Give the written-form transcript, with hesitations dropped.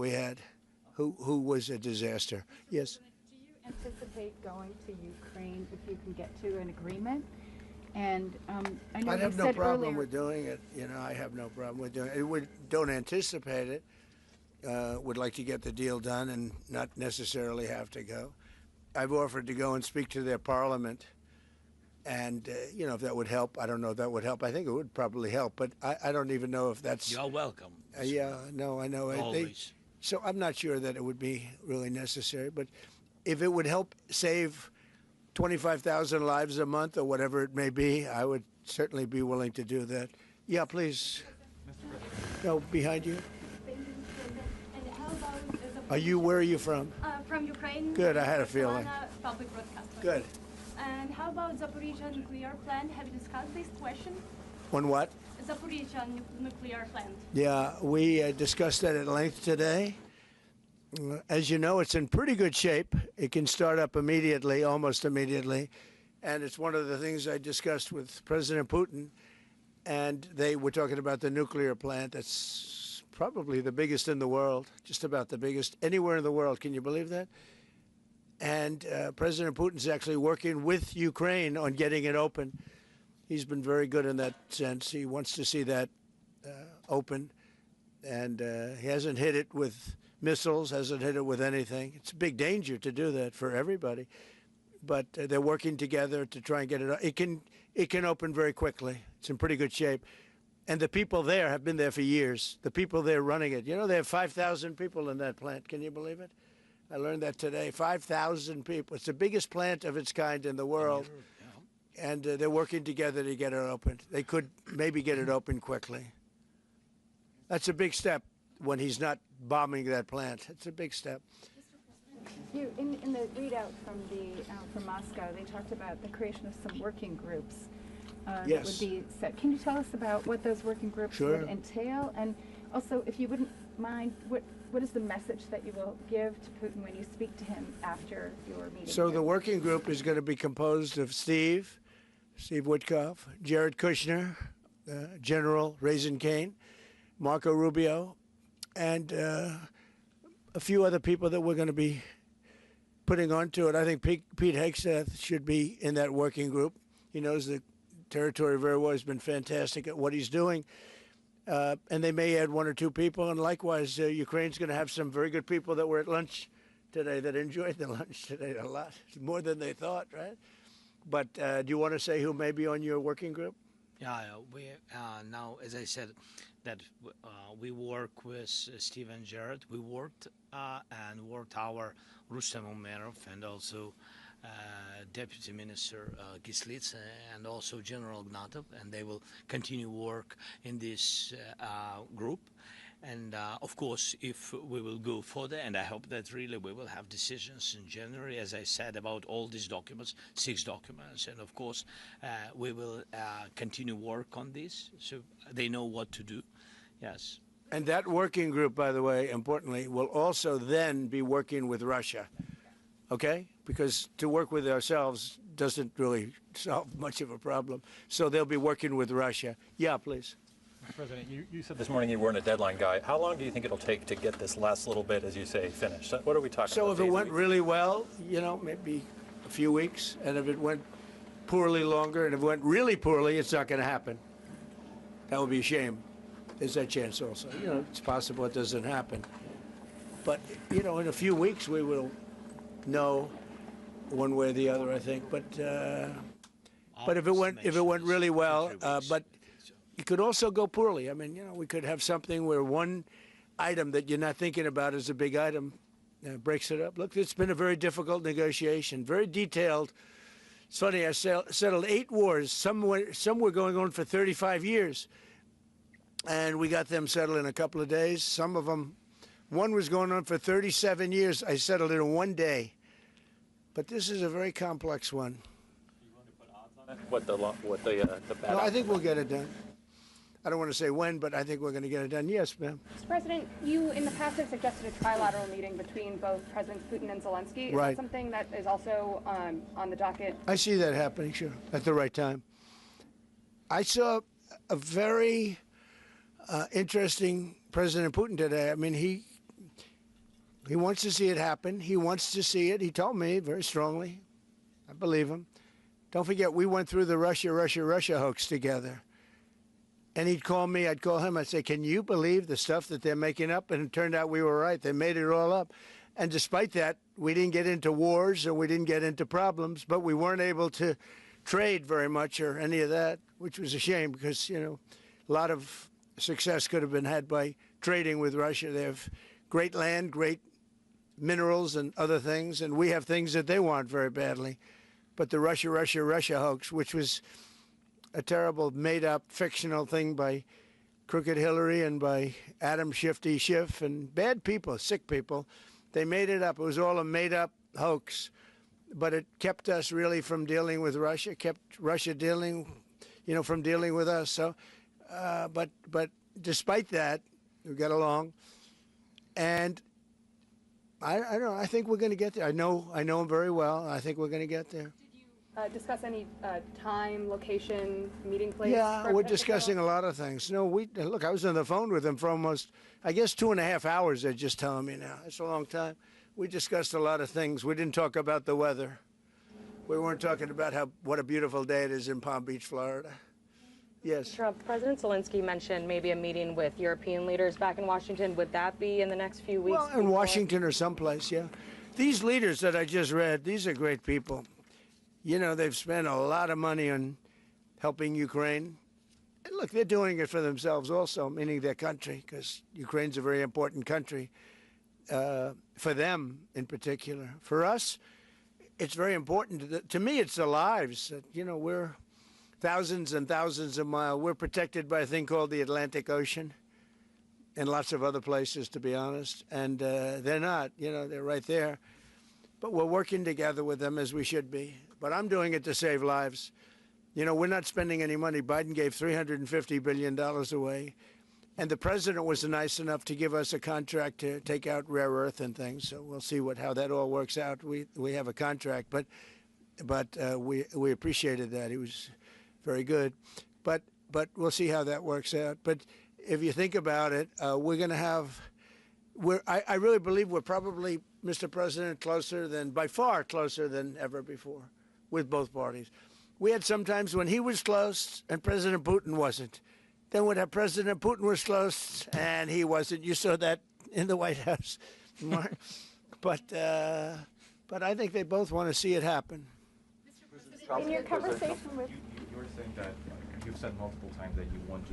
we had, who was a disaster. Yes. Do you anticipate going to Ukraine if you can get to an agreement? And I know I'd you have no said problem earlier, with doing it. You know, I have no problem with doing it. Don't anticipate it. Would like to get the deal done and not necessarily have to go. I've offered to go and speak to their parliament. And, you know, if that would help, I don't know if that would help. I think it would probably help, but I don't even know if that's... You're welcome. Yeah, no, I know. Always. So I'm not sure that it would be really necessary, but if it would help save 25,000 lives a month or whatever it may be, I would certainly be willing to do that. Yeah, please. No, behind you. And how about Where are you from? from Ukraine? Good, I had a feeling. Public broadcaster. Good. And how about Zaporizhia nuclear plant? Have you discussed this question? On what? Zaporizhia nuclear plant. Yeah, we discussed that at length today. As you know, it's in pretty good shape. It can start up immediately, almost immediately. And it's one of the things I discussed with President Putin. And they were talking about the nuclear plant. That's probably the biggest in the world, just about the biggest anywhere in the world. Can you believe that? And President Putin's actually working with Ukraine on getting it open. He's been very good in that sense. He wants to see that open. And he hasn't hit it with missiles, hasn't hit it with anything. It's a big danger to do that for everybody. But they're working together to try and get it. It can open very quickly. It's in pretty good shape. And the people there have been there for years. The people there running it. You know, they have 5,000 people in that plant. Can you believe it? I learned that today. 5,000 people. It's the biggest plant of its kind in the world. And they're working together to get it open. They could maybe get it open quickly. That's a big step when he's not bombing that plant. It's a big step. in the readout from Moscow, they talked about the creation of some working groups that would be set. Can you tell us about what those working groups would entail? And also, if you wouldn't mind, what is the message that you will give to Putin when you speak to him after your meeting? So the working group is going to be composed of Steve Witkoff, Jared Kushner, General Raisin Kane, Marco Rubio, and a few other people that we're going to be putting onto it. I think Pete Hegseth should be in that working group. He knows the territory very well. He's been fantastic at what he's doing. And they may add one or two people. And likewise, Ukraine's going to have some very good people that were at lunch today that enjoyed the lunch today a lot, more than they thought, right? But do you want to say who may be on your working group? Yeah, we now, as I said, that we work with Steve and Jared. We worked our Rustem Umerov and also Deputy Minister Kislitsa and also General Ignatov, and they will continue work in this group. And of course, if we will go further, and I hope that really we will have decisions in January, as I said, about all these documents, 6 documents, and of course, we will continue work on this, so they know what to do. Yes. And that working group, by the way, importantly, will also then be working with Russia, okay? Because to work with ourselves doesn't really solve much of a problem. So they'll be working with Russia. Yeah, please. Mr. President, you said this morning you weren't a deadline guy. How long do you think it'll take to get this last little bit, as you say, finished? What are we talking about? So if it went really well, you know, maybe a few weeks. And if it went poorly, longer. And if it went really poorly, it's not going to happen. That would be a shame. There's that chance also. You know, it's possible it doesn't happen. But, you know, in a few weeks we will know one way or the other, I think. But if it went really well, but it could also go poorly. I mean, you know, we could have something where one item that you're not thinking about as a big item breaks it up. Look, it's been a very difficult negotiation, very detailed. It's funny, I settled 8 wars. Some were going on for 35 years. And we got them settled in a couple of days. Some of them, one was going on for 37 years. I settled it in 1 day. But this is a very complex one. Are you going to put odds on it? What the bad No, I think we'll get it done. I don't want to say when, but I think we're going to get it done. Yes, ma'am. Mr. President, you in the past have suggested a trilateral meeting between both Presidents Putin and Zelenskyy. Is that something that is also on the docket? I see that happening, sure, at the right time. I saw a very interesting President Putin today. I mean, He wants to see it happen. He wants to see it. He told me very strongly. I believe him. Don't forget, we went through the Russia hoax together. And he'd call me, I'd call him, I'd say, can you believe the stuff that they're making up? And it turned out we were right. They made it all up. And despite that, we didn't get into wars and we didn't get into problems, but we weren't able to trade very much or any of that, which was a shame because, you know, a lot of success could have been had by trading with Russia. They have great land, great minerals and other things, and we have things that they want very badly. But the Russia hoax, which was a terrible made-up fictional thing by Crooked Hillary and by Adam Shifty Schiff and bad people, sick people, they made it up. It was all a made-up hoax. But it kept us really from dealing with Russia, kept Russia dealing, you know, from dealing with us. So, but despite that, we got along. And I don't know, I think we're going to get there. I know him very well. I think we're going to get there. Discuss any time, location, meeting place? Yeah, we're discussing a lot of things. No, look, I was on the phone with him for almost, I guess, 2.5 hours, they're just telling me now. It's a long time. We discussed a lot of things. We didn't talk about the weather. We weren't talking about what a beautiful day it is in Palm Beach, Florida. Yes. Trump, President Zelenskyy mentioned maybe a meeting with European leaders back in Washington. Would that be in the next few weeks? Well, in Washington or someplace, yeah. These leaders that I just read, these are great people. You know, they've spent a lot of money on helping Ukraine. And look, they're doing it for themselves also, meaning their country, because Ukraine's a very important country for them in particular. For us, it's very important. To me, it's the lives. You know, we're thousands and thousands of miles. We're protected by a thing called the Atlantic Ocean and lots of other places, to be honest. And they're not, you know, they're right there. But we're working together with them as we should be. But I'm doing it to save lives. You know, we're not spending any money. Biden gave $350 billion away. And the president was nice enough to give us a contract to take out rare earth and things. So we'll see how that all works out. We have a contract, but we appreciated that. He was very good. But we'll see how that works out. But if you think about it, we're going to have. I really believe we're probably, Mr. President, by far closer than ever before with both parties. We had some times when he was close and President Putin wasn't. Then when President Putin was close and he wasn't. You saw that in the White House. But I think they both want to see it happen. In your conversation with... You were saying that you've said multiple times that you want to